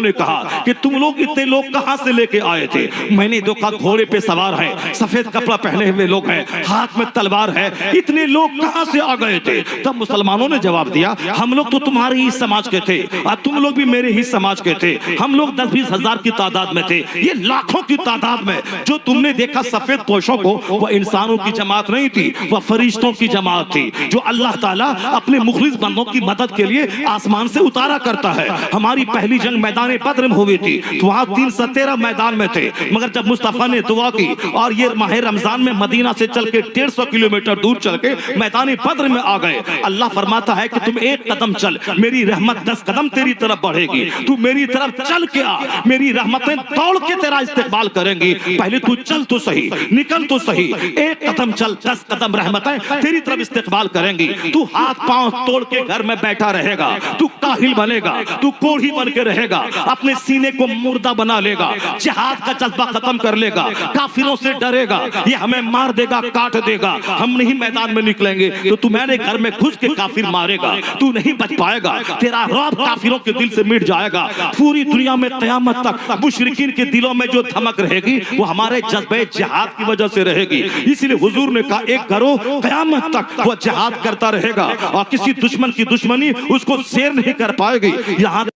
ने कहा कि तुम लोग इतने लोग कहां से लेके आए थे? मैंने देखा घोड़े पे सवार है, सफेद कपड़ा पहने हुए लोग हैं, हाथ में तलवार है, इतने लोग कहां से आ गए थे? तब मुसलमानों ने जवाब दिया, हम लोग तो तुम्हारे ही समाज के थे और तुम लोग भी मेरे ही समाज के थे। हम लोग 10-20 हजार की तादाद में थे, ये लाखों की तादाद में जो तुमने देखा सफेद पोशों को, वह इंसानों की जमात नहीं थी, वह फरिश्तों की जमात थी जो अल्लाह ताला अपने मुखलिस बंदों की मदद के लिए आसमान से उतारा करता है। हमारी पहली जंग मैदान बद्र में हुई थी, तो वहां 317 मैदान में थे, मगर जब मुस्तफा ने दुआ की और ये माह रमजान में मदीना से चल के 150 किलोमीटर दूर चल के मैदान बद्र में आ गए, अल्लाह फरमाता है कि तुम एक कदम चल, मेरी रहमत 10 कदम तेरी तरफ बढ़ेगी। तू मेरी तरफ चल के आ, मेरी रहमतें दौड़ के तेरा इस्तेमाल करेंगी। पहले तू चल तो सही, निकल तो सही, एक कदम चल, 10 कदम रहमतें तेरी तरफ इस्तेमाल करेंगी। तू हाथ पांव तोड़ के घर में बैठा रहेगा, तू काहिल बनेगा, तू कोढ़ी बन के रहेगा, अपने सीने को मुर्दा बना लेगा, जिहाद का जज्बा खत्म कर लेगा, काफिरों से डरेगा, ये हमें मार देगा, काट देगा, हम नहीं मैदान में निकलेंगे, तो तुम्हारे घर में घुस के काफिर मारेगा, तू नहीं बच पाएगा, तेरा रौब काफिरों के दिल से मिट जाएगा। पूरी दुनिया में क़यामत तक मुशरिकीन के दिलों में जो धमक रहेगी वो हमारे जज्बे जिहाद की वजह से रहेगी। इसलिए हुजूर ने कहा एक गिरोह क़यामत तक वो जिहाद करता रहेगा और किसी दुश्मन की दुश्मनी उसको शेर नहीं कर पाएगी। यहाँ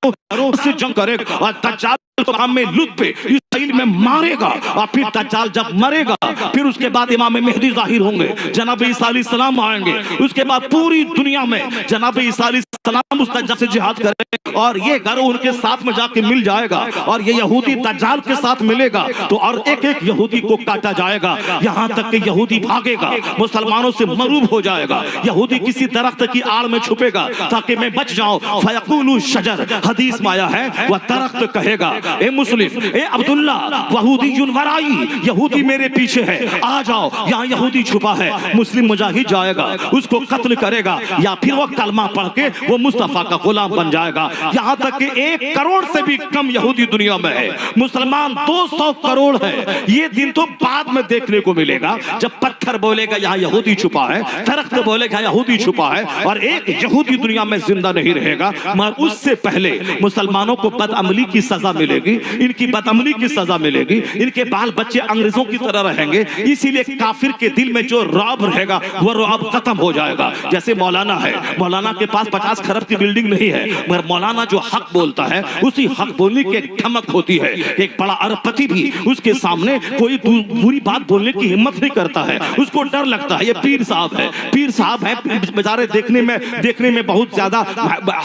से जंग करेगा और दज्जाल को में लुत्फ पे इसराइल में मारेगा और फिर दज्जाल जब मरेगा फिर उसके बाद इमाम मेहदी जाहिर होंगे, जनाब ईसा अलैहिस्सलाम आएंगे, उसके बाद पूरी दुनिया में जनाब ईसा अलैहिस्सलाम उस दज्जाल से जिहाद करेंगे और ये गिरोह उनके साथ में जाके मिल जाएगा और ये यहूदी दज्जाल के साथ मिलेगा तो और एक एक यहूदी को काटा जाएगा, यहाँ तक कि यहूदी भागेगा, मुसलमानों से मरूब हो जाएगा, यहूदी किसी दरख्त की आड़ में छुपेगा ताकि मैं बच जाऊं। फयक़ूलु शजर, हदीस में आया है, वह दरख्त कहेगा ए मुस्लिम, ए अब्दुल्ला, वहूदियुन वराई, यहूदी मेरे पीछे है, आ जाओ, यहाँ यहूदी छुपा है। मुस्लिम मुजाहिद जाएगा, उसको कत्ल करेगा या फिर वो कलमा पढ़ के वो मुस्तफा का गुलाम बन जाएगा। यहाँ तक कि 1 करोड़ से भी कम यहूदी दुनिया में है, मुसलमान 200 करोड़ है। ये दिन तो बाद में देखने को मिलेगा जब पत्थर बोलेगा यहाँ यहूदी छुपा है, दरख्त बोलेगा यहूदी छुपा है और एक यहूदी दुनिया में जिंदा नहीं रहेगा। मगर उससे पहले मुसलमानों को बदअमली की सजा मिलेगी, इनकी बदअमली की सजा मिलेगी, इनके बाल बच्चे अंग्रेजों की तरह रहेंगे। इसीलिए काफिर के दिल में जो रौब रहेगा वो रौब खत्म हो जाएगा। जैसे मौलाना है, मौलाना के पास 50 खरब की बिल्डिंग नहीं है, मगर मौलाना जो हक बोलता है उसी हक बोलने की एक धमक होती है। एक बड़ा अरबपति भी उसके सामने कोई बुरी बात बोलने की हिम्मत नहीं करता है, उसको डर लगता है। ये पीर साहब है, पीर साहब है, बेचारे देखने में बहुत ज्यादा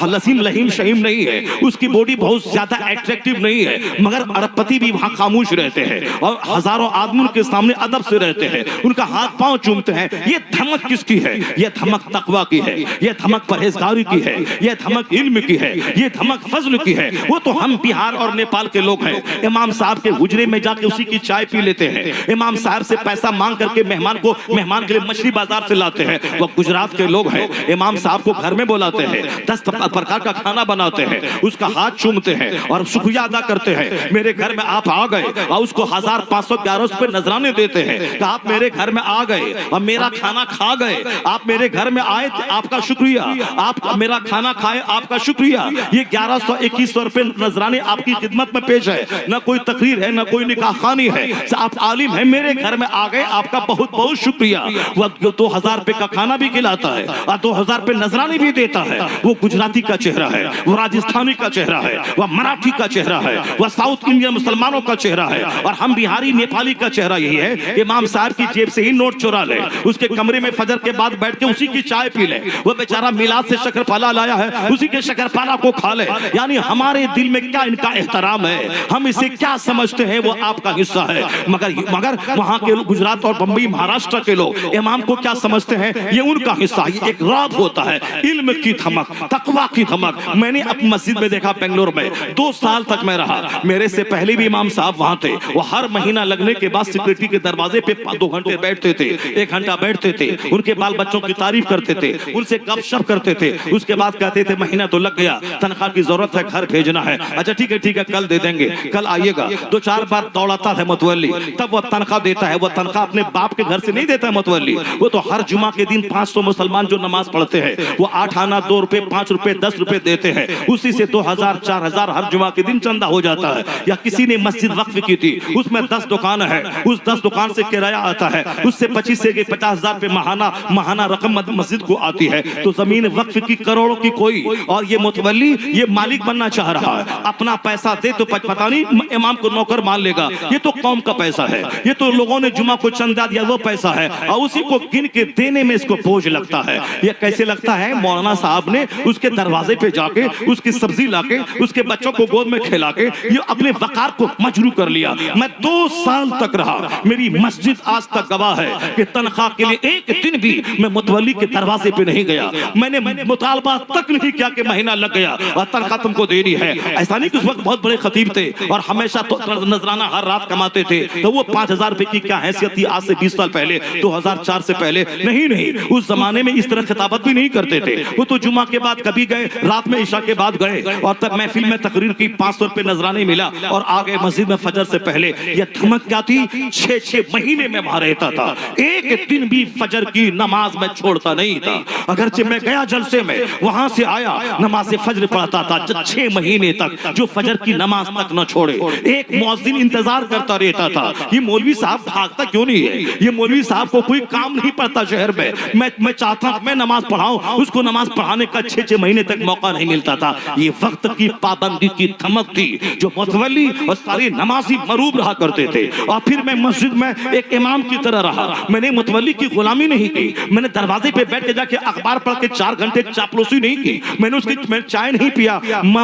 लसीम लहीम शहीम नहीं है, उसकी बॉडी बहुत ज्यादा अट्रैक्टिव नहीं है, मगर अरबपति भी वहां खामोश रहते हैं और हजारों आदमी उनके सामने अदब से रहते हैं, उनका हाथ पांव चूमते हैं। ये धमक किसकी है? ये धमक तकवा की है, ये धमक परहेजगारी की है, ये धमक इल्म की है, ये धमक फजल की है। वो तो हम बिहार और नेपाल के लोग हैं, इमाम साहब के हुजरे में जाके उसी की चाय पी लेते हैं, इमाम साहब से पैसा मांग करके मेहमान के लिए मछली बाजार से लाते हैं। वो गुजरात के लोग हैं, इमाम साहब को घर में बुलाते हैं, 10 प्रकार का खाना बनाते हैं, उसका हाथ चूमते हैं और शुक्रिया अदा करते हैं। मेरे घर में आप आ गए और उसको 1511 रुपए नजराने देते हैं कि आप मेरे घर में आ गए और मेरा खाना खा गए, आप मेरे घर में आए आपका शुक्रिया, आप मेरा खाना खाए आपका शुक्रिया। ये 1100-2100 रुपए नजराने आपकी खिदमत में पेश है, न कोई तकरीर है, न कोई निकाह खानी है, आप आलिम है, मेरे घर में आ गए, आपका बहुत बहुत शुक्रिया। वो 2000 रुपए का खाना भी खिलाता है और 2000 रुपए नजराने भी देता है। वो गुजराती का चेहरा है, वो राजस्थानी का चेहरा है, वह मराठी का चेहरा है, वह साउथ इंडियन मुसलमानों का चेहरा है और हम बिहारी नेपाली का चेहरा यही है। इमाम साहब की जेब से ही नोट चुरा ले, उसके कमरे में फजर के बाद बैठ के उसी की चाय पी ले, वो बेचारा मिलाद से शक्करपाला लाया है, उसी के शक्करपाला को खा ले। यानी हमारे दिल में क्या इनका एहतराम है, हम इसे क्या समझते हैं, वो आपका हिस्सा है। मगर वहां के गुजरात और बंबई महाराष्ट्र के लोग इमाम को क्या समझते हैं, ये उनका हिस्सा है। एक रौब होता है, इल्म की धमक, तकवा की धमक। मैंने अपनी मस्जिद में देखा, बेंगलोर में 2 साल तक मैं रहा, रहा। मेरे से पहले भी इमाम साहब वहाँ थे। वो हर महीना लगने के बाद सिक्योरिटी के दरवाजे पे 2 घंटे बैठते थे, 1 घंटा बैठते थे, उनके बाल बच्चों की तारीफ करते थे, उनसे गपशप करते थे। उसके बाद कहते थे महीना तो लग गया, तनख्वाह की जरूरत है, घर भेजना है। अच्छा ठीक है कल दे देंगे, कल आइएगा। 2-4 बार दौड़ाता है मुतवल्ली, तब वो तनख्वाह देता है। वो तनख्वाह अपने बाप के घर से नहीं देता है मुतवल्ली, वो तो हर जुमा के दिन 500 मुसलमान जो नमाज पढ़ते हैं वो 8 आना 2 रुपए 5 रुपए 10 रुपए देते हैं, उसी से 2000 4000 हर जुमा के दिन चंदा हो जाता है। या किसी ने मस्जिद वक्फ की थी, उसमें 10 दुकान है, उस 10 दुकान से किराया आता है, उससे 25 से 50,000 पे महाना रकम मस्जिद को आती है। तो जमीन वक्फ की करोड़ों की कोई, और ये मुतवल्ली ये मालिक बनना चाह रहा है। अपना पैसा दे तो पता नहीं इमाम को नौकर मान लेगा, ये तो कौम का पैसा है, ये तो लोगों ने जुमा को चंदा दिया वो पैसा है, और उसी को गिन के देने में इसको बोझ लगता है। ये कैसे लगता है? मौलाना साहब ने उसके दरवाजे पे जाके उसकी सब्जी लाके उसके बच्चों को गोद में खिला के ये अपने वकार को मजरू कर लिया। मैं 2 साल तक रहा, मेरी मस्जिद आज तक गवाह है कि तनख्वाह के लिए एक दिन भी मैं मुतवल्ली के दरवाजे पे नहीं गया। मैंने मुतालबा तक नहीं किया कि महीना लग गया और तनख्वाह तुमको देनी है। ऐसा नहीं कि उस वक्त बहुत बड़े खतीब थे और हमेशा तो नजराना हर रात कमाते थे, तो वो 5000 रुपए की क्या हैसियत थी आज से 20 साल पहले, 2004 से पहले? नहीं, उस जमाने में इस तरह खिताबत भी नहीं करते थे। वो तो जुमा के बाद कभी गए, रात में इशा के बाद गए, और तब महफिल में तकरीर की 500 रुपए नजराने मिला और आ गए मस्जिद में फजर से पहले। यह धमक क्या थी? 6 महीने में वहां रहता था, एक दिन भी फजर की नमाज में छोड़ता नहीं था। अगरचे मैं गया जलसे में, वहां से आया, नमाज फजर पढ़ता था 6 महीने तक, जो फजर की नमाज तक न छोड़े। एक मुअज्जिन इंतजार करता रहता था, ये मौलवी साहब भागता क्यों नहीं है? ये मौलवी साहब को कोई काम नहीं पड़ता शहर में। मैं चाहता हूं मैं नमाज पढ़ाऊं, उसको नमाज पढ़ाने का 6 महीने तक मौका नहीं मिलता था। ये वक्त की पाबंदी की धमक थी जो मुतवल्ली और सारे नमाजी मरूब रहा करते थे। और फिर मैं मस्जिद में एक इमाम की तरह रहा। मैंने मुतवल्ली की गुलामी नहीं की, मैंने दरवाजे पे बैठ के जाके अखबार पढ़ के 4 घंटे चापलूसी नहीं की, मैंने चाय नहीं पिया।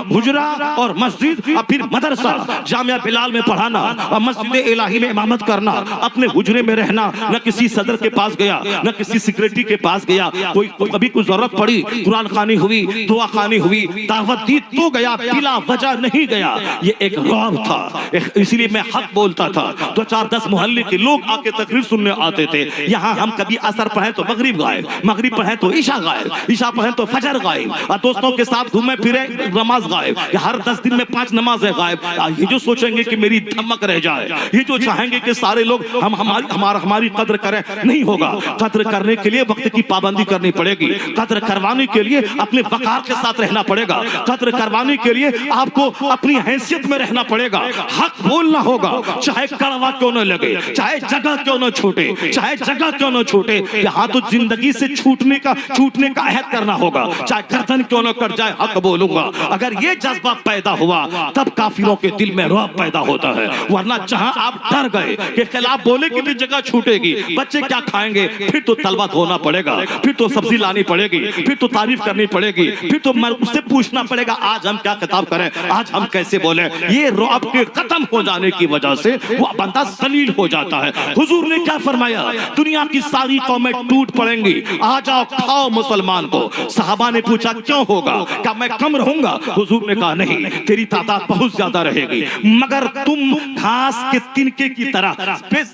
हुजरा और मस्जिद और फिर मदरसा जामिया बिलाल में पढ़ाना और मस्जिद इलाही में इमामत करना, अपने हुजरे में रहना, न किसी सदर के पास गया न किसी सेक्रेटरी के पास गया। कोई कभी कोई जरूरत पड़ी, कुरान खानी हुई, दुआ खानी हुई, दावत दी तो गया, बिला वजह नहीं गया। ये एक रौब था, इसीलिए मैं हक बोलता था। 2-4-10 मोहल्ले के लोग आके तकरीर सुनने आते थे। यहाँ हम कभी असर पढ़े तो मगरिब गायब, मगरिब पढ़े तो ईशा गायब, ईशा पढ़े तो फजर गायब, और दोस्तों के साथ घूमे फिरे नमाज गायब। हर 10 दिन में 5 नमाज है गायब। ये जो सोचेंगे कि मेरी धमक रह जाए, ये जो चाहेंगे कि सारे लोग हमारी कद्र करें, नहीं होगा। कद्र करने के लिए वक्त की पाबंदी करनी पड़ेगी, कद्र करवाने के लिए अपने वकार के साथ रहना पड़ेगा, कद्र करवाने के लिए आपको अपनी हैसियत में रहना पड़ेगा, हक बोलना होगा, चाहे कड़वा क्यों न लगे, चाहे जगह क्यों न छूटे, चाहे जगह क्यों न छूटे। यहाँ तो जिंदगी से छूटने का अहद करना होगा, चाहे गर्दन क्यों न कट जाए, हक बोलूंगा। अगर ये जज्बा पैदा हुआ तब काफिरों के दिल में रौब पैदा होता है। वरना जहां आप डर गए कि खिलाफ बोले की भी जगह छूटेगी, बच्चे क्या खाएंगे, फिर तो तलवा धोना पड़ेगा, फिर तो सब्जी लानी पड़ेगी, फिर तो तारीफ करनी पड़ेगी, फिर तो उससे पूछना पड़ेगा आज हम क्या खिताब करें, आज हम कैसे बोले। ये रौब के खत्म हो जाने की वजह से वो बंदा जलील हो जाता है। हुजूर ने क्या फरमाया? दुनिया की सारी कौमें टूट पड़ेंगी, आ जाओ खाओ मुसलमान को। सहाबा ने पूछा क्यों होगा? क्या मैं कम रहूंगा? हुजूर ने कहा नहीं, तेरी तादाद बहुत ज्यादा रहेगी, मगर तुम घास के तिनके की तरह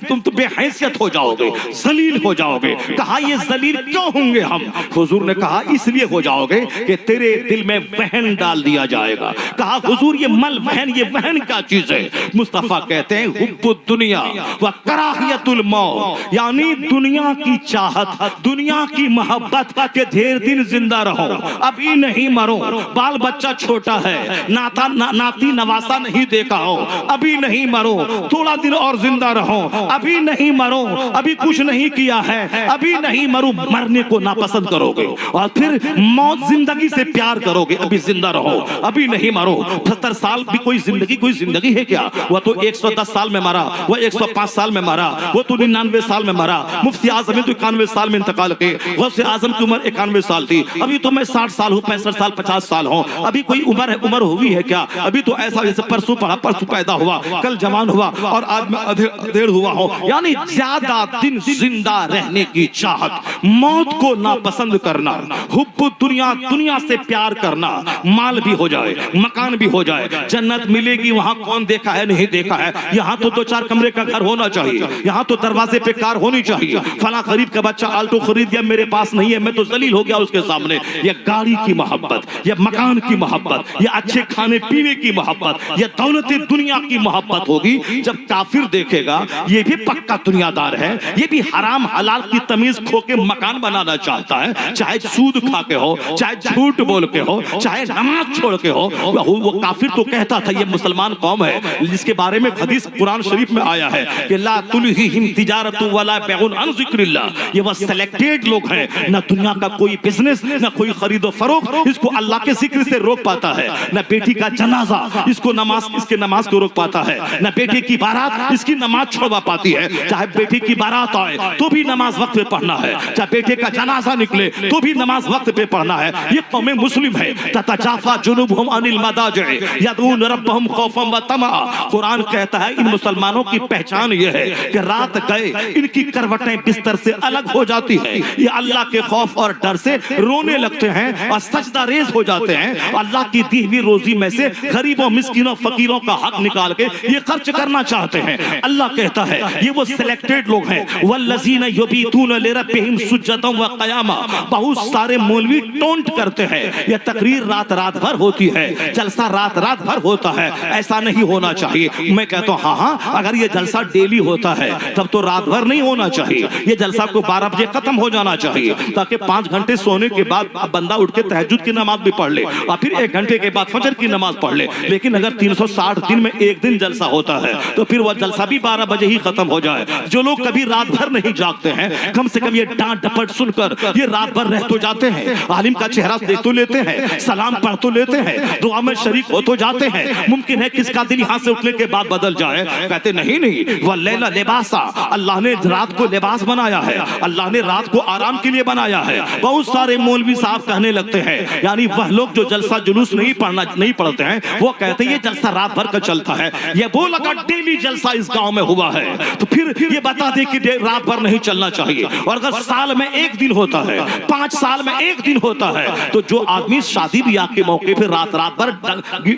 तुम बेहैसियत हो जाओगे, जलील हो जाओगे। कहा ये जलील क्यों होंगे हम? हुजूर ने कहा इसलिए हो जाओगे कि तेरे दिल में वहन डाल दिया जाएगा। कहा हुजूर ये वहन, ये वहन क्या चीज है? मुस्तफा कहते हैं हुब्बुद दुनिया व कराहियतुल मौत, यानी दुनिया की चाहत, दुनिया की मोहब्बत के ढेर दिन जिंदा रहो, अभी नहीं मरो, बाल बच्चा छोटा है, नाती नवासा नहीं देखा हो, अभी नहीं मरो, थोड़ा दिन और जिंदा रहो, अभी नहीं मरो, अभी कुछ नहीं किया है, अभी नहीं मरो, मरने को नापसंद करोगे और फिर मौत जिंदगी से प्यार करोगे, अभी जिंदा रहो, अभी नहीं मरो। 70 साल भी कोई जिंदगी है क्या? वह तो 110 साल में मरा, वह 105 साल में मरा, वो तो 99 साल में मरा। मुफ्ती आजम तो 91 साल में इंतकाल किए, गौसे आजम की उम्र 91 साल थी। अभी तो मैं 60 साल हूँ, 65 साल 50 साल हूँ, अभी कोई उम्र हुई है क्या? अभी तो ऐसा जैसे परसों पढ़ा, परसों पैदा हुआ, कल जवान हुआ और आज मैं अधेड़ हुआ हूँ। यानी ज्यादा दिन जिंदा रहने की चाहत, मौत को नापसंद करना, हुब्बुद दुनिया, दुनिया से प्यार करना, माल भी हो जाए, मकान भी हो जाए, जन्नत मिलेगी वहां कौन देखा है नहीं देखा है, यहाँ तो 2-4 कमरे का घर होना चाहिए, यहाँ तो दरवाजे पे कार होनी चाहिए, फला गरीब का बच्चा आल्टो खरीद दिया, मेरे पास नहीं है, मैं तो जलील हो गया उसके सामने। ये गाड़ी की मोहब्बत, ये मकान की मोहब्बत, ये अच्छे खाने पीने की मोहब्बत, ये दौलत दुनिया की मोहब्बत होगी। जब काफिर देखेगा ये भी पक्का दुनियादार है, ये भी हराम हलाल की तमीज खो के मकान बनाना चाहता है, चाहे सूद खा के हो, चाहे झूठ बोल के हो, चाहे नमाज छोड़ के हो, वो काफिर तो कहता था ये मुसलमान कौम है, जिसके बारे में हदीस कुरान शरीफ में आया है कि ला तुलहिहिम तिजारतु वला बैउन अन जिक्रिल्लाह। ये वो सिलेक्टेड लोग हैं, ना दुनिया का कोई बिजनेस, ना कोई खरीदो फरोख्त इसको अल्लाह के जिक्र से रोक पाता है, ना बेटी का जनाजा इसको इसके नमाज को रोक पाता है, ना बेटी की बारात इसकी नमाज छोड़वा पाती है। चाहे बेटी की बारात आए तो भी नमाज वक्त पे पढ़ना है, चाहे बेटे का जनाजा निकले तो भी नमाज वक्त पे पढ़ना है। ये कौम मुस्लिम है। ततजाफा जुनूबहुम अनिल मदाजिअ यदऊन रब्बहुम खौफन व तमा। कुरान कहता है इन मुसलमानों की पहचान ये है कि रात गए इनकी करवटें बिस्तर से अलग हो जाती है, ये अल्लाह के खौफ और डर से रोने लगते हैं और सजदा रेज हो जाते हैं। अल्लाह की दी हुई रोजी में से गरीबों मिस्किनों फकीरों का हक निकाल के ये खर्च करना चाहते हैं। अल्लाह कहता है ये वो सिलेक्टेड लोग हैं। वल्लज़ीना युबीतूना लिरब्बिहिम सुज्जदन व क़यामा। बहुत सारे मौलवी टोंट करते हैं ये तकरीर रात रात भर होती है, जलसा रात रात भर होता है, ऐसा नहीं होना चाहिए। मैं कहता हूँ हाँ, अगर ये जलसा डेली होता है तब तो रात भर नहीं होना चाहिए, ये जलसा को 12 बजे खत्म हो जाना चाहिए ताकि 5 घंटे सोने के बाद बंदा उठ के तहज्जुद की नमाज भी पढ़ ले और फिर 1 घंटे के बाद फजर की नमाज पढ़ ले। लेकिन अगर 360 दिन में एक दिन जलसा होता है तो फिर वह जलसा भी 12 बजे ही खत्म हो जाए। जो लोग कभी रात भर नहीं जागते हैं कम से कम ये डांट डपट सुनकर ये रात भर रह तो जाते हैं, आलिम का चेहरा देख तो लेते हैं, सलाम पढ़ तो लेते हैं, दुआ में शरीक हो तो जाते हैं। मुमकिन है किसका दिल यहाँ से उठने के बाद बदल जाए। कहते नहीं वल्लैला लिबासा, अल्लाह ने रात को लिबास बनाया है, अल्लाह ने रात को आराम के लिए बनाया है। बहुत सारे मौलवी साहब कहने लगते हैं, यानी वह लोग जो जलसा जुलूस नहीं पढ़ते हैं वो कहते हैं ये जलसा रात भर का चलता है। ये बोल अगर डेली जलसा इस गांव में हुआ है तो फिर ये बता दे कि रात भर नहीं चलना चाहिए। और अगर साल में 1 दिन होता है, 5 साल में 1 दिन होता है, तो जो आदमी शादी ब्याह के मौके पे रात भर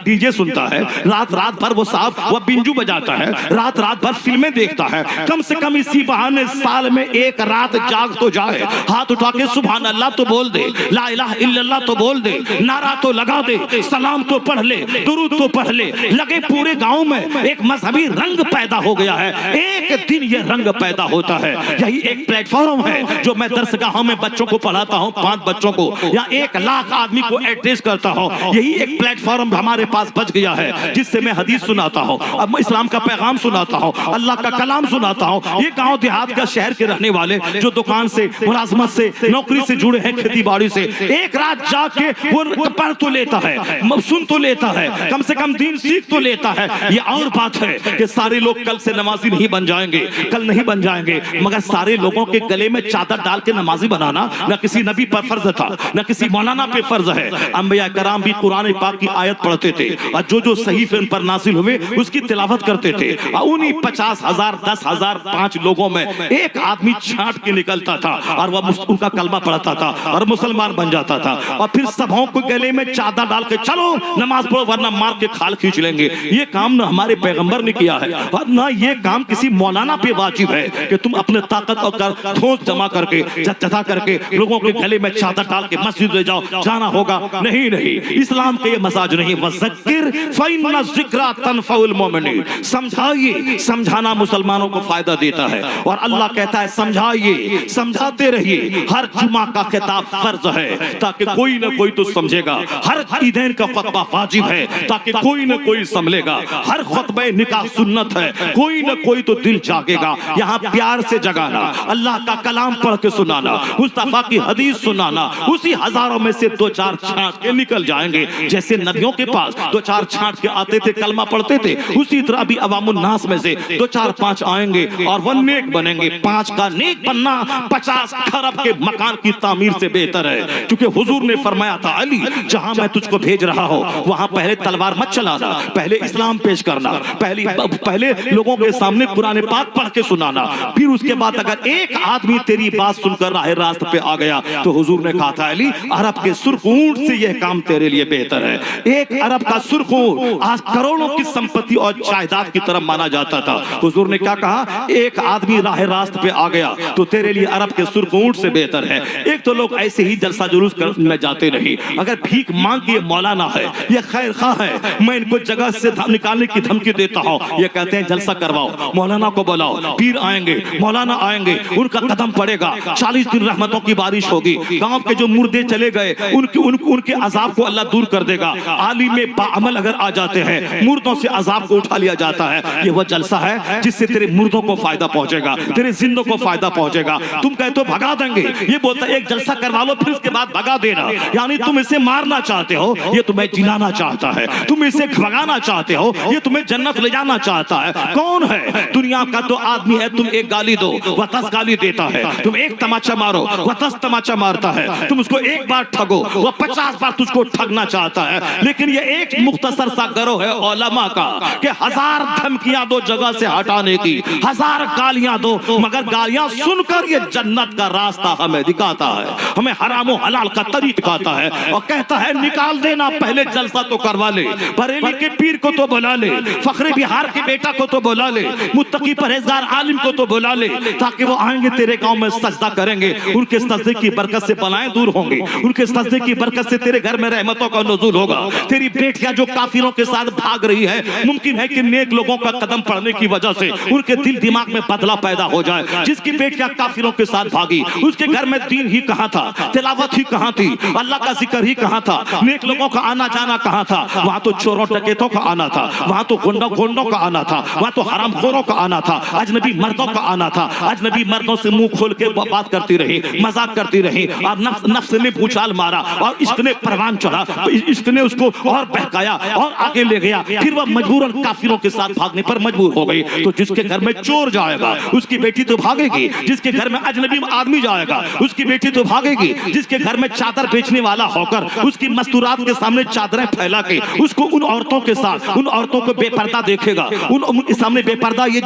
डीजे सुनता है, रात भर वो साहब वो बिंजू बजाता है, रात भर फिल्में देखता है, कम से कम इसी बहाने साल में 1 रात जाग तो जाए, हाथ उठा के सुभान अल्लाह तो बोल दे, ला इलाहा इल्लल्लाह तो बोल दे, नारा तो लगा दे, सलाम तो पढ़ ले, दुरूद तो पढ़ ले। लगे पूरे गांव में एक मजहबी रंग पैदा हो गया है। एक दिन ये रंग पैदा होता है। यही एक प्लेटफॉर्म है जो मैं दरसगाहों में बच्चों को पढ़ाता हूँ, 5 बच्चों को या 1 लाख आदमी को एड्रेस करता हूँ। यही एक प्लेटफॉर्म हमारे पास बच गया है जिससे मैं हदीस सुनाता हूँ, अब इस्लाम का पैगाम सुनाता हूँ, अल्लाह का कलाम सुनाता हूँ। ये गांव देहात का शहर के रहने वाले जो दुकान से, मुलाजमत से, नौकरी से जुड़े हैं, खेती बाड़ी से, एक रात जाके वो पढ़ तो लेता है, सुन तो लेता है, कम से कम दीन सीख तो लेता है। ये और बात है कि सारे लोग कल से नमाजी नहीं बन जाएंगे, कल नहीं बन जाएंगे, मगर सारे लोगों के गले में चादर डाल के नमाजी बनाना न किसी नबी पर फर्ज था, न किसी मौलाना पे फर्ज है। अंबिया कराम भी कुरान पाक की आयत पढ़ते थे और जो सहीफे उन पर नाजिल हुए उसकी तिलावत करते थे। उन्हीं 50,000, 10,000, 5 लोगों में एक आदमी छांट के निकलता था और वह उनका कलमा पढ़ता था और मुसलमान बन जाता था। और फिर सबों को गले में चादर डाल के चलो नमाज पढ़ो वरना मार के खाल खींच लेंगे। ये काम न हमारे पैगंबर ने किया है और न ये काम किसी मौलाना पे वाजिब है कि तुम अपने ताकत और ठोस जमा करके जत्था करके लोगों के गले में चादर डाल के मस्जिद ले जाओ, जाना होगा। नहीं, इस्लाम के ये मसाज नहीं। वज़क्किर फ़इन्न ज़िक्रा तनफ़उल मोमिनीन, समझाइए, समझाना मुसलमानों को फायदा देता है। और अल्लाह कहता है समझाइए, समझाते रहिए। हर जुमा का खिताब फर्ज है ताकि कोई न कोई तो समझेगा। हर ईदैन का खुतबा वाजिब है ताकि कोई न कोई समझेगा। हर खुतबे निकाह सुन्नत है, कोई न कोई तो दिल जागेगा। यहाँ प्यार से जगाना, अल्लाह का कलाम पढ़ के सुनाना, मुस्तफा की हदीस सुनाना, उसी हजारों में से 2-4 छांट के निकल जाएंगे। जैसे नबियों के पास 2-4 छांट के आते थे, कलमा पढ़ते थे, उसी तरह भी अवामुन नास में से 2-4-5 आएंगे और वह नेक बनेंगे। 5 का नेक बनना 50 खरब के मकान की तामीर से बेहतर है। क्योंकि हुजूर ने फरमाया था, अली जहां मैं तुझको भेज रहा हूं वहां पहले तलवार मत चलाना, पहले इस्लाम पेश करना, पहले लोगों के सामने कुरान पाक पढ़ के सुनाना, फिर उसके बाद अगर एक आदमी तेरी बात सुनकर राह रास्त पे आ गया तो हुजूर ने कहा था, अली अरब के सुर्ख ऊंट से यह काम तेरे लिए बेहतर है। एक अरब का सुर्ख सुर्खूं आज करोड़ों की संपत्ति और जायदाद की तरफ माना जाता था। हुजूर ने क्या कहा, एक आदमी राह रास्त पे आ गया तो तेरे लिए अरब के सुर्खूं से बेहतर है। एक तो लोग ऐसे ही जलसा जुलूस करने जाते नहीं, अगर भीख मांग के मौलाना है, ये खैर खा है, मैं इनको जगह से निकालने की धमकी देता हूँ, ये कहते हैं जलसा करवाओ, मौलाना को बुलाओ, पीर आएंगे, मौलाना आएंगे, उनका कदम पड़ेगा, 40 दिन रहमतों की बारिश होगी, गांव के जो मुर्दे चले गए उनके अजाब को अल्लाह दूर कर देगा। आलिम बाअमल अगर आ जाते हैं, मुर्दों से अजाब को उठा लिया जाता है। ये वह जलसा है जिससे तेरे मुर्दों को फायदा पहुंचेगा, तेरे जिंदों को फायदा पहुंचेगा। तुम कहते हो भगा देंगे, ये बोलता है एक जलसा करवा लो फिर उसके बाद भगा देना, यानी तुम इसे मारना चाहते हो, ये तुम्हें जिलाना चाहता है, तुम इसे भगाना चाहते हो, ये तुम्हें जन्नत ले जाना चाहता है। कौन है? दुनिया का तो आदमी है, तुम एक गाली दो वह 10 गाली देता है, तुम एक तमाचा मारो वह 10 तमाचा मारता है, तुम उसको एक बार ठगो वह 50 बार तुझको ठगना चाहता है। लेकिन ये एक मुख्तसर सा गरोह है उलमा का कि 1000 धमकियां दो जगह से हटाने की, 1000 गालियां दो, मगर गालियां सुनकर ये जन्नत का रास्ता हमें दिखाता है, हमें हराम और हलाल का तरीका दिखाता है और कहता है निकाल देना, पहले जलसा तो करवा ले, बरेली के पीर को तो बुला ले, फखरे बिहार के बेटा को तो बुला ले, मुत्तकी परहेजगार आलिम को तो बुला ले, ताकि वो आएंगे तेरे गांव में सजदा करेंगे, उनके सजदे की बरकत से बलाएं दूर होंगी, उनके सजदे की बरकत से तेरे घर में रहमतों का नुज़ूल होगा। तेरी बेटियां जो काफिरों के साथ भाग रही है, मुमकिन है कि नेक लोगों का कदम पड़ने की वजह से उनके दिल दिमाग में बदलाव पैदा हो जाए। जिसकी बेटियां काफिरों के साथ भागी, उसके घर में दीन ही कहां था, तिलावत ही कहां थी, अल्लाह का जिक्र ही कहां था, नेक लोगों का आना जाना कहां था? वहां तो चोरों डकैतों का आना था, वहां तो गुंडों का आना था, वहां तो हरामखोरों का आना था, अजनबी मर्दों का आना था। अजनबी मर्दों से मुंह खोल के बात करती रही, मजाक करती रही, और नफ्स ने भूचाल मारा और इश्क ने परवान चढ़ा, तो इश्क ने उसको और बहकाया और आगे ले गया, फिर वह मजबूरन काफिरों के साथ भागने पर मजबूर हो गई। तो जिसके घर में चोर जाएगा उसकी बेटी तो भागेगी, जिसके घर में अजनबी आदमी जाएगा उसकी बेटी तो भागेगी, जिसके घर में चादर बेचने वाला होकर उसकी मस्तूरात के सामने चादरें फैला के उसको उन औरतों के साथ, उन औरतों को बेपर्दा देखेगा, उनके सामने बेपर्दा ये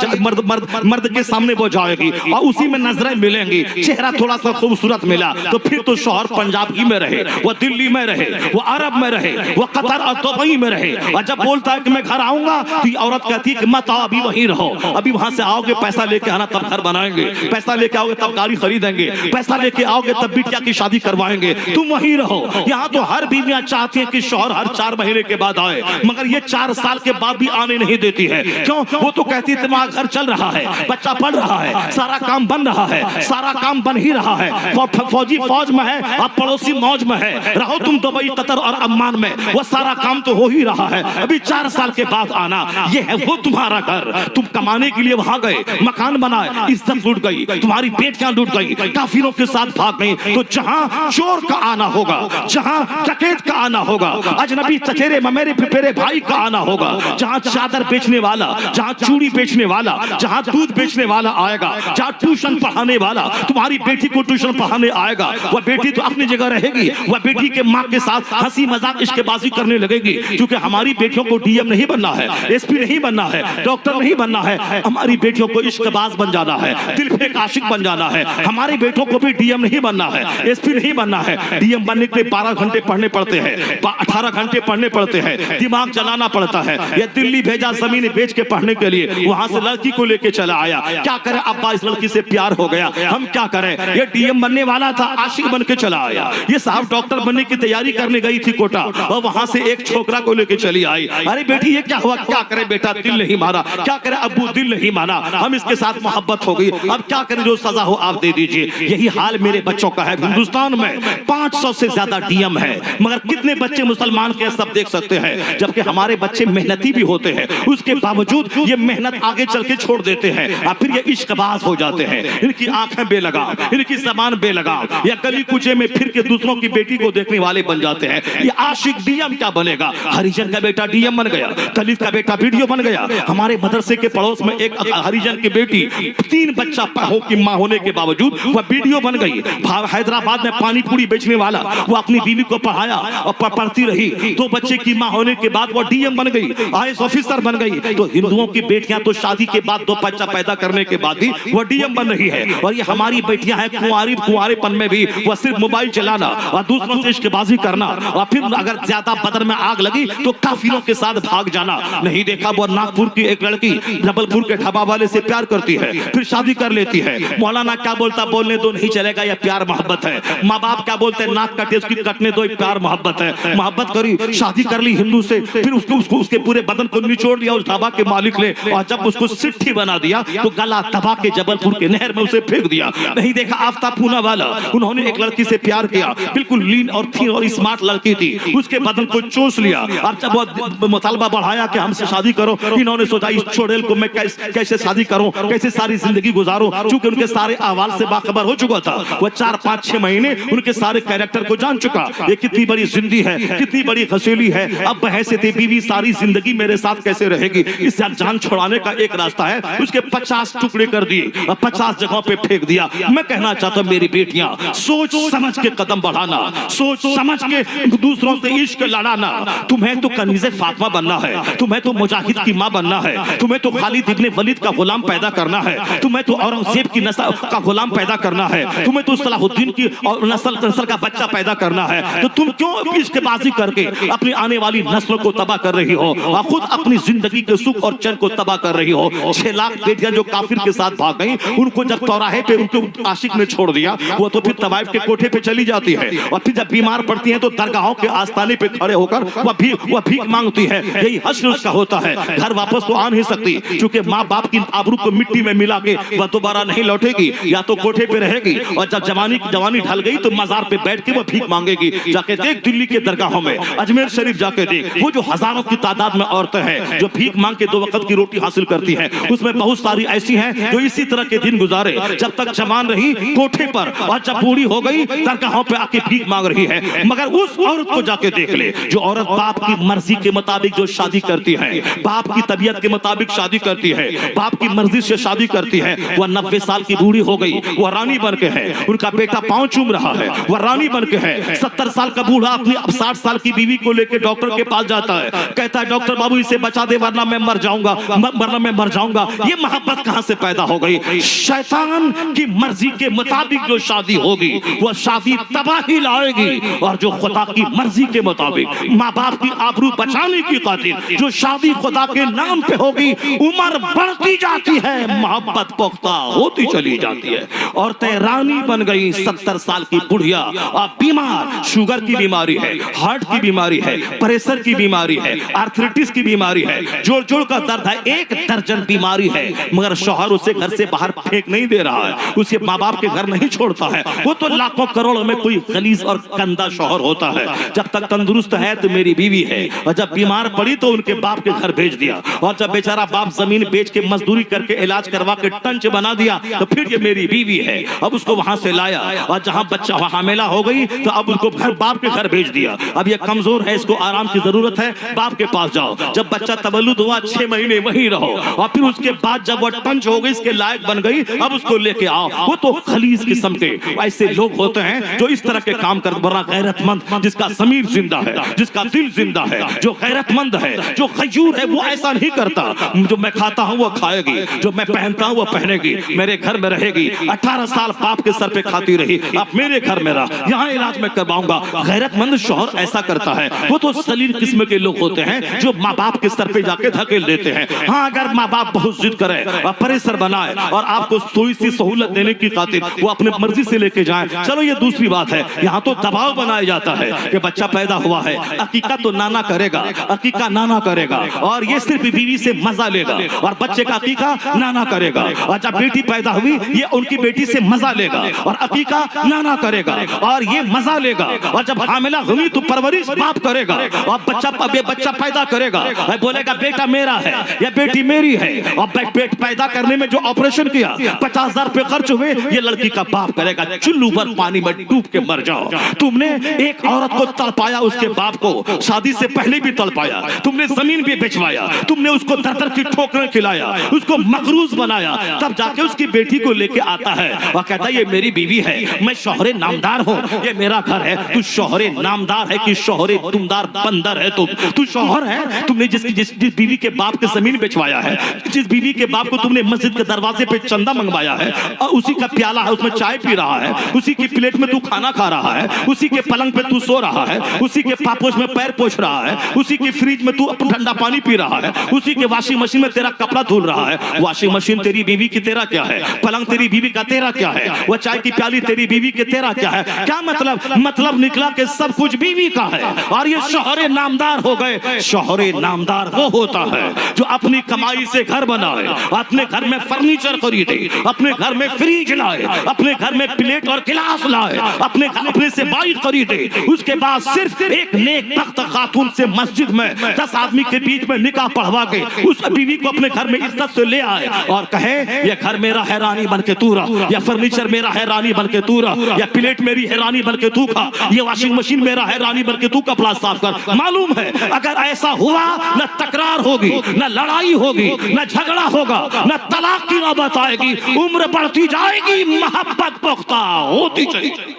मर्द के सामने वो जाएगी और उसी में नजरें मिलेंगी, चेहरा थोड़ा सा खूबसूरत मिला तो फिर तो शौहर पंजाब ही में रहे, वो दिल्ली में रहे, वो अरब में रहे, वो कतर और दुबई में रहे, और जब बोलता है कि मैं घर आऊंगा तो ये औरत कहती है कि मत आओ, अभी वहीं रहो, अभी वहां से आओगे पैसा लेके आना तब घर बनाएंगे, पैसा लेके आओगे तब गाड़ी खरीदेंगे, पैसा लेके आओगे तब बिटिया की शादी करवाएंगे, तुम वहीं रहो। यहाँ तो हर बीवियां चाहती है कि शौहर हर 4 महीने के बाद आए, मगर ये 4 साल के बाद भी आने नहीं देती है। क्यों? वो तो कहती है तुम्हारा घर चल रहा है, बच्चा पढ़ रहा है, सारा काम बन रहा है, सारा काम बन ही रहा है, फौजी फौज में है, अब पड़ोसी मौज में है, रहो तुम दुबई कतर और अम्मान में, वो सारा काम तो हो ही रहा है, अभी 4 साल के बाद आना। ये है वो तुम्हारा घर, तुम कमाने के लिए वहां गए, मकान बनाए, इज्जत लूट गई, तुम्हारी बेटियां लूट गई, काफिरों के साथ भाग गई। तो जहां चोर का आना होगा, जहां डकैत का आना होगा, अजनबी चचेरे ममेरे फिफेरे भाई का आना होगा, जहां चादर बेचने वाला, जहां चूड़ी बेचने वाला, जहां दूध बेचने वाला आएगा, जहां ट्यूशन पढ़ाने वाला तुम्हारी बेटी को ट्यूशन पढ़ाने आएगा, वह बेटी तो अपनी जगह रहेगी, वह बेटी के माँ के साथ हंसी मजाक इश्कबाजी करने लगेगी, क्योंकि हमारी बेटियों को डीएम नहीं बनना है, एसपी नहीं बनना है, डॉक्टर नहीं बनना है, हमारी बेटियों को इश्कबाज बन जाना है, दिल फेंक आशिक बन जाना है। हमारे बेटों को भी डीएम नहीं बनना है, एसपी नहीं बनना है। डीएम बनने के लिए 12 घंटे पढ़ने पड़ते हैं, 18 घंटे पढ़ने पड़ते हैं, दिमाग चलाना पड़ता है। ये दिल्ली भेजा जमीन बेच के पढ़ने के लिए, वहां से लड़की को लेके चला आया, क्या करे अब्बा इस लड़की से प्यार हो गया, हम क्या करें। ये डीएम बनने वाला था, आशिक बन के चला आया। ये साहब डॉक्टर बनने की तैयारी करने गई थी कोटा, और वहां से एक छोकरा को लेके चली आई। अरे बेटी ये क्या हुआ, क्या करे बेटा, दिल नहीं माना, क्या करे अब्बू दिल नहीं माना, हम इसके साथ मोहब्बत हो गई, अब क्या करें, जो सजा हो आप दे दीजिए। यही हाल मेरे बच्चों का है। हिंदुस्तान में 500 से ज्यादा डीएम है, मगर कितने बच्चे मुसलमान के सब देख सकते हैं, जबकि हमारे बच्चे मेहनती भी होते हैं, उसके बावजूद ये मेहनत आगे चल के छोड़ देते हैं और फिर ये इश्कबाज हो जाते हैं। इनकी आंखें बेलगाम, इनकी जबान बेलगाम, या गली कुचे में फिर के दूसरों की बेटी को देखने वाले बन जाते हैं। ये आशिक डीएम क्या बनेगा, हरिजन का बेटा डीएम बन गया, दलित का बेटा वीडियो बन गया। हमारे मदरसे के पड़ोस में एक हरिजन की बेटी 3 बच्चा की मां होने के बावजूद वह वीडियो बन गई। हैदराबाद में पानी पूरी बेचने वाला, वो अपनी बीवी को पढ़ाया और पढ़ती रही, 2 बच्चे की मां होने के बाद वो डीएम बन गई, आईएएस ऑफिसर बन गई। तो हिंदुओं की बेटियां तो शादी के बाद 2 बच्चा पैदा करने के बाद भी वो डीएम बन रही है, और ये हमारी बेटियां हैं कुंवारेपन में भी वह सिर्फ मोबाइल चलाना और दूसरों से इश्कबाजी करना, और फिर अगर ज्यादा बदन में आग लगी लगी तो काफिरों के साथ भाग जाना। नहीं देखा वो नागपुर की एक लड़की जबलपुर के ढाबा वाले से प्यार करती है, फिर शादी कर लेती है। मौलाना क्या बोलता, बोलने दो, नहीं चलेगा, यह प्यार मोहब्बत है। माँ बाप क्या बोलते, नाक कटे उसकी कटने दो, प्यार मोहब्बत है। मोहब्बत करी, शादी कर ली हिंदू से, फिर उसको उसके पूरे बदन को निचोड़ दिया उस ढाबा के मालिक ने, और जब उसको सिट्ठी बना दिया तो गला दबा के जबलपुर के नहर में उसे फेंक दिया। नहीं देखा आफ्ताब पूना वाला, उन्होंने एक लड़की से प्यार किया, बिल्कुल लीन और थी और स्मार्ट लड़की थी, उसके बदन को चूस लिया, और जब वो मुतालबा बढ़ाया कि हमसे शादी करो, इन्होंने सोचा इस छोड़ेल को मैं कैसे शादी करूं, कैसे सारी जिंदगी गुजारूं। चूंकि उनके सारे अहवाल से बाखबर हो चुका था, वो 4-5-6 महीने उनके सारे कैरेक्टर को जान चुका, ये कितनी बड़ी जिंदी है, कितनी बड़ी घसेली है, अब बहसे थे बीवी सारी जिंदगी मेरे साथ कैसे रहेगी। इस जान छुड़ाने का एक रास्ता है, उसके 50 टुकड़े कर दिए और 50 जगहों पे फेंक दिया। मैं कहना चाहता हूं मेरी बेटियां, सोच समझ के कदम बढ़ाना, सोच समझ के दूसरों से इश्क लड़ाना। तुम्हें तो कनीज़े फातिमा बनना है, तुम्हें तो मुजाहिद की मां बनना है, तुम्हें तो खालिद इब्ने वलीद का गुलाम पैदा करना है, तुम्हें तो औरंगजेब की नस्ल का गुलाम पैदा करना है, तुम्हें तो सलाहुद्दीन की और नस्ल का बच्चा पैदा करना है। तो तुम क्यों इश्कबाजी करके अपनी आने वाली नस्लों को तबाह कर रही हो और खुद अपनी जिंदगी के सुख और चैन को तबाह कर रही हो। 6 लाख बेटियां जो काफिर के साथ भाग गई, उनको जब चौराहे पे उनको आशिक ने छोड़ दिया, वो तो फिर तवाइफ के कोठे पे चली जाती है, और फिर जब बीमार पड़ती है तो दरगाहों के आस्ताने पे खड़े होकर वह भीख मांगती है। यही हश्र उसका होता है, घर वापस तो आ नहीं सकती, क्योंकि माँ बाप की आबरू को मिट्टी में मिला के वह दोबारा नहीं लौटेगी, या तो कोठे पे रहेगी, और जब जवानी ढल गई तो मजार पे बैठ के वह भीख मांगेगी। जाके देख दिल्ली के दरगाहों में, अजमेर शरीफ जाके देख, वो जो हजारों की तादाद में औरतें हैं जो भीख मांग के 2 वक्त की रोटी हासिल करती हैं, उसमें बहुत सारी ऐसी हैं जो इसी तरह के दिन गुजारे, जब तक जवान रही कोठे पर, और जब बूढ़ी हो गई दरगाहों पे आके भीख मांग रही है। मगर उस औरत को जाके देख ले, जो औरत बाप की मर्जी के मुताबिक जो शादी करती है, बाप की तबीयत के मुताबिक शादी करती है, बाप की मर्जी से शादी करती है, वह 90 साल की बूढ़ी हो गई, वह रानी बन के है, उनका बेटा पांव चूम रहा है, वह रानी बन के है। 70 साल का बूढ़ा अपनी 60 साल की बीवी को लेकर डॉक्टर के पास जाता है, कहता है डॉक्टर बाबू इसे बचा दे वरना मैं मर जाऊंगा, वरना मैं मर जाऊंगा। ये मोहब्बत कहां से पैदा हो गई? शैतान की मर्जी के मुताबिक जो शादी होगी वह शादी तबाही लाएगी, और जो खुदा की मर्जी के मुताबिक माँ बाप की आबरू बचाने की खातिर जो शादी खुदा के नाम पे होगी, उम्र बढ़ती जाती है, मोहब्बत पुख्ता होती चली जाती है, और रानी बन गई 70 साल की बुढ़िया, और बीमार, शुगर की बीमारी है, हार्ट की बीमारी है, प्रेशर की बीमारी है, आर्थराइटिस की बीमारी है, जोड़ जोड़ का दर्द है, 1 दर्जन बीमारी है, मगर शौहर उसे घर से बाहर फेंक नहीं दे रहा है, उसे माँ बाप के घर नहीं छोड़ता है। वो तो लाखों करोड़ों में कोई गलीज और गंदा शौहर होता है। जब तक तंदुरुस्त है तो मेरी बीवी है, और जब बीमार पड़ी तो उनके बाप के घर भेज दिया, और जब बेचारा बाप जमीन बेच के मजदूरी करके इलाज करवा के टंच बना दिया तो फिर ये मेरी बीवी है। अब उसको वहां से लाया, और जहां बच्चा हामिला हो गई तो अब उनको बाप के घर भेज दिया। अब ये कमजोर है, इसको आराम की जरूरत है, बाप के पास जाओ। जब बच्चा तवल्लुद हुआ 6 महीने वहीं रहो, और फिर उसके बाद जब वो टंच हो गई, इसके लायक बन गई, अब उसको लेके आओ। वो तो खलीज किस्म के ऐसे लोग होते हैं जो इस तरह के काम कर, वरना गैरतमंद जिसका ज़मीर जिंदा है, जिसका दिल जिंदा है, जो गैरतमंद है, जो खजूर है, वो ऐसा नहीं करता। जो मैं खाता हूँ वो खाएगी, जो मैं पहनता हूँ वो पहनेगी, मेरे घर में रहेगी। 18 साल बाप के सर पे खाती रही, अब मेरे घर में रहा, यहाँ इलाज में करवाऊंगा। गैरतमंद शौहर ऐसा करता है। वो तो सलील किस्म के लोग होते हैं जो माँ बाप के सर पे जाके धकेल देते हैं। हाँ, अगर माँ बाप बहुत जिद करे और प्रेशर बनाए और आपको थोड़ी सी सहूलत देने की खातिर वो अपने मर्जी से लेके जाए, चलो ये दूसरी बात है। यहाँ तो दबाव बनाया जाता है कि बच्चा पैदा हुआ है, अकीका तो नाना करेगा, अकीका नाना करेगा, और ये सिर्फ बीवी से मजा लेगा, और बच्चे का अकीका नाना करेगा। और जब बेटी पैदा हुई, ये उनकी बेटी से मजा लेगा, और अकीका नाना करेगा, और ये मजा लेगा। और जब हामिला हुई तो परवरिश बाप करेगा, और बच्चा पैदा करेगा, बोलेगा बेटा मेरा है या बेटी मेरी है। और पेट पैदा करने में जो ऑपरेशन किया 50,000 रुपए खर्च हुए, ये लड़की का बाप करेगा। चुल्लू पर पानी में डूब के मर जाओ। तुमने एक औरत को तड़पाया, उसके बाप को शादी से पहले भी तड़पाया, तुमने जमीन भी बेचवाया, तुमने उसको दर की ठोकरें खिलाया, उसको मकरूज बनाया, तब जाके उसकी बेटी को लेके आता है और कहता है ये मेरी बीवी है, मैं शौहरे नामदार हूँ, ये मेरा घर है। तू शौहरे नामदार है कि शौहरे तुमदार बंदर है? तू शौहर है। तुमने जिस बीवी के बाप के जमीन बेचवाया है, जिस बीवी के बाप को तुमने मस्जिद के दरवाजे पे चंदा मंगवाया है, और उसी का प्याला है उसमें चाय पी रहा है, उसी की प्लेट में तू खाना खा रहा है, उसी के पलंग पे तू सो रहा है, उसी के पापोश में पैर पोछ पोंछ रहा है, उसी की फ्रिज में तू अपना ठंडा पानी पी रहा है, उसी के वॉशिंग मशीन में तेरा कपड़ा धुल रहा है। वॉशिंग मशीन तेरी बीवी की, तेरा क्या है? पलंग तेरी बीवी का, तेरा क्या है? वो चाय की प्याली तेरी बीवी के, तेरा क्या है? क्या मतलब निकला कि सब कुछ बीवी का है। और ये शौहरे नामदार हो गए। शौहरे नामदार वो होता है जो अपनी कमाई से घर बनाए, अपने घर में फर्नीचर खरीदे, अपने घर में फ्रिज लाए, अपने घर में प्लेट और गिलास लाए, अपने से बाइक खरीदे, उसके बाद सिर्फ एक नेक तख्त खातून से मस्जिद में 10 आदमी के बीच में निकाह पढ़वा के उस बीवी को अपने घर में इज्जत से ले आए और कहे ये घर मेरा है रानी बन के तू रह, या फर्नीचर मेरा है रानी बन के तू रह, या प्लेट मेरी है रानी बन के तू खा, ये वॉशिंग मशीन मेरा है रानी बन के तू कपड़ा साफ कर। मालूम है अगर ऐसा हुआ न तकरार होगी, न लड़ाई होगी, न झगड़ा होगा, न तलाक की नौबत आएगी, उम्र बढ़ती जाएगी, मोहब्बत पुख्ता होती जाएगी।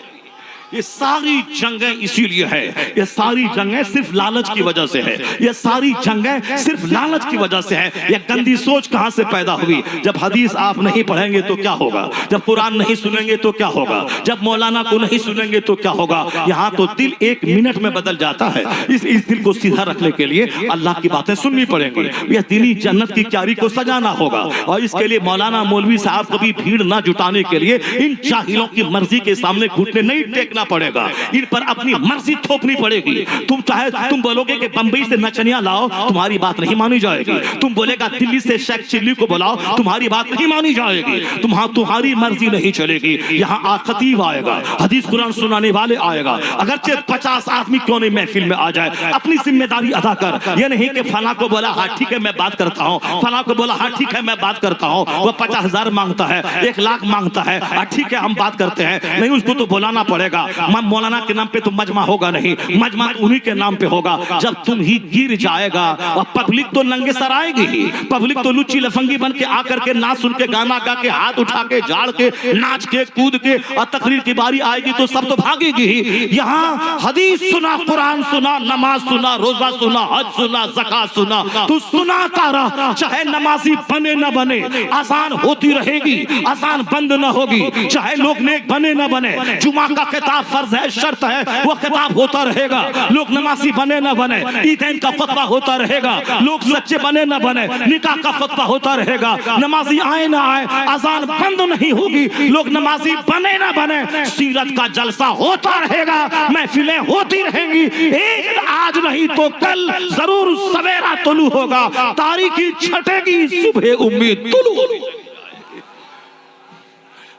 ये सारी जंगें इसीलिए है, ये सारी जंगें सिर्फ लालच की वजह से है, ये सारी जंगें सिर्फ लालच की वजह से है। ये गंदी सोच कहां से पैदा हुई? जब हदीस आप नहीं पढ़ेंगे तो क्या होगा, जब कुरान नहीं सुनेंगे तो क्या होगा, जब मौलाना को नहीं सुनेंगे तो क्या होगा। यहाँ तो दिल 1 मिनट में बदल जाता है। इस दिल को सीधा रखने के लिए अल्लाह की बातें सुननी पड़ेंगी, यह दिली जन्नत की क्यारी को सजाना होगा। और इसके लिए मौलाना मौलवी साहब कभी भीड़ ना जुटाने के लिए इन जाहिलों की मर्जी के सामने घुटने नहीं टेकना पड़ेगा, इन पर अपनी मर्जी थोपनी पड़ेगी। तुम बोलोगे कि बंबई से नचनिया लाओ, तुम्हारी बात नहीं मानी जाएगी। तुम बोलेगा दिल्ली से शेख चिल्ली को बुलाओ, तुम्हारी बात नहीं मानी जाएगी। तुम्हारी मर्जी नहीं चलेगी। यहाँ खतीब आएगा, हदीस कुरान सुनाने वाले आएगा, अगरचे 50 आदमी क्यों नहीं महफिल में आ जाए, अपनी जिम्मेदारी अदा कर। ये नहीं कि फला को बोला हाँ ठीक है मैं बात करता हूँ, फला को बोला हाँ ठीक है मैं बात करता हूँ, वो 50,000 मांगता है, 1 लाख मांगता है, ठीक है हम बात करते हैं। नहीं, उसको तो बुलाना पड़ेगा। मौलाना के नाम पे तो मजमा होगा नहीं, मजमा उन्हीं के नाम पे होगा जब तुम ही गिर जाएगा। और पब्लिक तो नंगे सर आएगी ही, पब्लिक तो लुच्ची लफंगी बन के आकर के नाच सुन के, गाना गा के, हाथ उठा के, झाड़ के, नाच के, कूद के, और तकरीर की बारी आएगी तो सब तो भागेगी ही। यहाँ हदीस सुना, कुरान सुना, नमाज सुना, रोजा सुना, हज सुना, ज़कात सुना, तू सुनाता रह, चाहे नमाजी बने न बने, आसान होती रहेगी, आसान बंद न होगी, चाहे लोग नेक बने न बने। जुमा का खिताब फर्ज है, शर्त है, वो खिताब होता रहेगा। लोग नमाजी बने न बने, ईदैन का खुतबा होता रहेगा। लोग सच्चे बने न बने, निकाह का खुतबा होता रहेगा। नमाजी आए ना आए, अजान बंद नहीं होगी। लोग नमाजी बने न बने, सीरत का जलसा होता रहेगा, महफिलें होती रहेंगी। एक दिन आज नहीं तो कल जरूर सवेरा तुलू होगा, तारीखी छटेगी, सुबह उम्मीद तुलू होगी।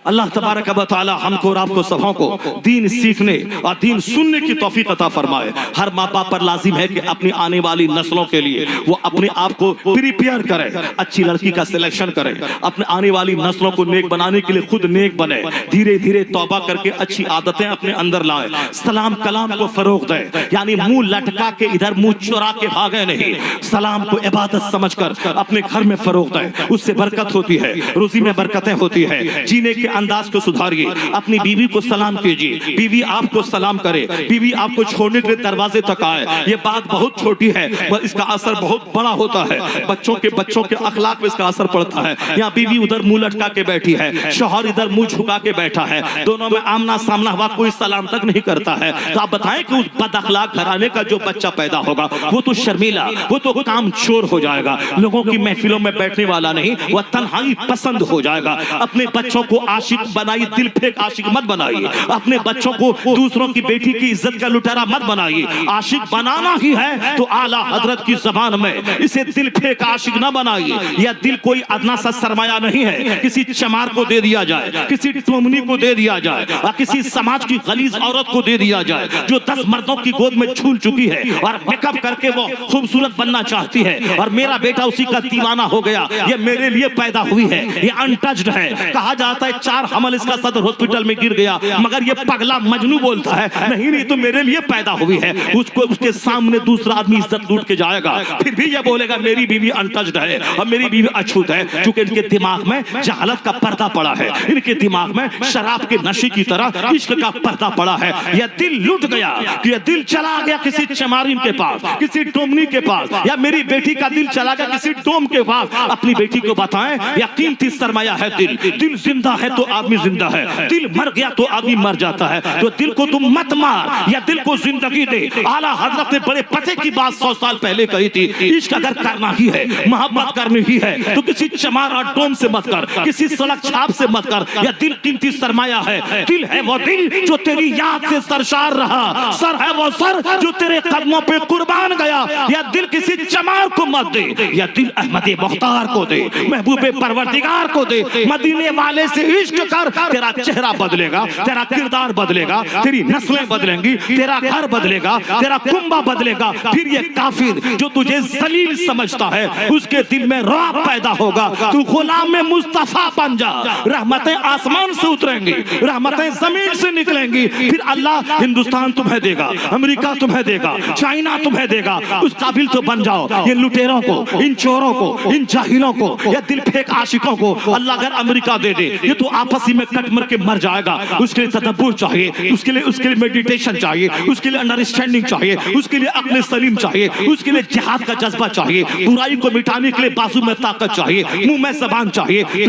अल्लाह तबारक व तआला हमको और आपको सबों को दीन सीखने और दीन सुनने की तौफीक अता फरमाए। हर माँ बाप पर लाजिम है कि अपनी आने वाली नस्लों के लिए वो अपने आप को प्रिपेयर करे, अच्छी लड़की का सिलेक्शन करे, अपने आने वाली नस्लों को नेक बनाने के लिए खुद नेक बने, धीरे धीरे तौबा करके अच्छी आदतें अपने अंदर लाए, सलाम कलाम को फरोग दे, यानी मुंह लटका के इधर मुंह चुरा के भागे नहीं, सलाम को इबादत समझकर अपने घर में फरोग दे, उससे बरकत होती है, रोजी में बरकतें होती है। जीने के अंदाज को सुधारिए, अपनी बीवी को सलाम कीजिए, बीवी आपको सलाम करे, बीवी आपको छोड़ने के दरवाजे तक आए। ये बात बहुत छोटी है पर इसका असर बहुत बड़ा होता है। बच्चों के अखलाक में इसका असर पड़ता है। यहाँ बीवी उधर मुंह लटका के बैठी है, शौहर इधर मुंह झुका के बैठा है, दोनों में आमना सामना हुआ, कोई सलाम तक नहीं करता है। तो आप बताएं कि उस बद अखलाक घराने का जो बच्चा पैदा होगा वो तो शर्मीला, वो तो काम चोर हो जाएगा, लोगों की महफिलों में बैठने वाला नहीं, वह तन्हाई पसंद हो जाएगा। अपने बच्चों को आशिक बनाइए, दिल फेंक आशिक मत बनाइए। अपने बच्चों को दूसरों की बेटी की इज्जत का लुटेरा मत बनाइए। आशिक बनाना ही है तो आला हजरत की जबान में इसे दिल फेंक आशिक ना बनाइए। यह दिल कोई अदना सा सरमाया नहीं है, किसी चमार को दे दिया जाए, किसी टोमनी को दे दिया जाए, और किसी समाज की गलीज औरत को दे दिया जाए जो 10 मर्दों की गोद में झूल चुकी है और मेकअप करके वो खूबसूरत बनना चाहती है और मेरा बेटा उसी का दीवाना हो गया, ये मेरे लिए पैदा हुई है, ये अनटच्ड है। कहा जाता है 4 हमल इसका सदर हॉस्पिटल में गिर गया, मगर ये पगला मजनू बोलता है नहीं तो मेरे लिए पैदा हुई है। उसको उसके सामने दूसरा आदमी इज्जत लूट के जाएगा, फिर भी ये बोलेगा मेरी बीवी अनटच्ड है और मेरी बीवी अछूत है, क्योंकि इनके दिमाग में जहालत का पर्दा पड़ा है, इनके दिमाग में शराब के नशे की तरह इश्क का पर्दा पड़ा है। यह दिल लूट गया, यह दिल चला गया किसी चमारिन के पास, किसी टोमनी के पास, या मेरी बेटी का दिल चला गया किसी टोम के पास। अपनी बेटी को बताएं, यह कीमती सरमाया है दिल, दिल जिंदा है तो आदमी जिंदा है, दिल मर गया तो आदमी मर जाता है। तो दिल को तुम मत मार या दिल को जिंदगी दे। आला हजरत ने बड़े पते की बात 100 साल पहले कही थी। इश्क अगर करना ही है, मोहब्बत करनी ही है, तो किसी चमार और डोम से मत कर, किसी सड़क छाप से मत कर। या दिल कीमती सरमाया है, दिल है वो दिल जो तेरी याद से सरशार रहा, सर है वो सर जो तेरे कदमों पे कुर्बान गया। या दिल किसी चमार को मत दे, या दिल अहमद मुख्तार को दे, महबूबे परवरदिगार को दे। मदीने वाले से इश्क कर, तेरा चेहरा बदलेगा, तेरा किरदार बदलेगा, तेरी नस्लें बदलेंगी, तेरा घर बदलेगा, तेरा कुंबा बदलेगा। फिर ये काफिर जो तुझे जलील समझता है, उसके दिल में रौब पैदा होगा। तू गुलाम में मुस्तफा बन जा, रहमतें आसमान से उतरेंगी, रहमतें जमीन से निकलेंगी। फिर अल्लाह हिंदुस्तान तुम्हें देगा, अमेरिका तुम्हें देगा, चाइना तुम्हें देगा। उस काबिल तो बन जाओ। ये लुटेरों को, इन चोरों को, इन जाहिलों को, या दिल फेंक आशिकों को अल्लाह अगर अमेरिका दे दे, ये तो आपसी में कट मर के मर जाएगा। उसके लिए तदब्बुर चाहिए, उसके लिए मेडिटेशन चाहिए, उसके लिए अंडरस्टैंडिंग चाहिए, उसके लिए अक्ल सलीम चाहिए, उसके लिए जिहाद का जज्बा चाहिए, बुराई को मिटाने के लिए बाजू में ताकत चाहिए, मुंह में ज़बान चाहिए।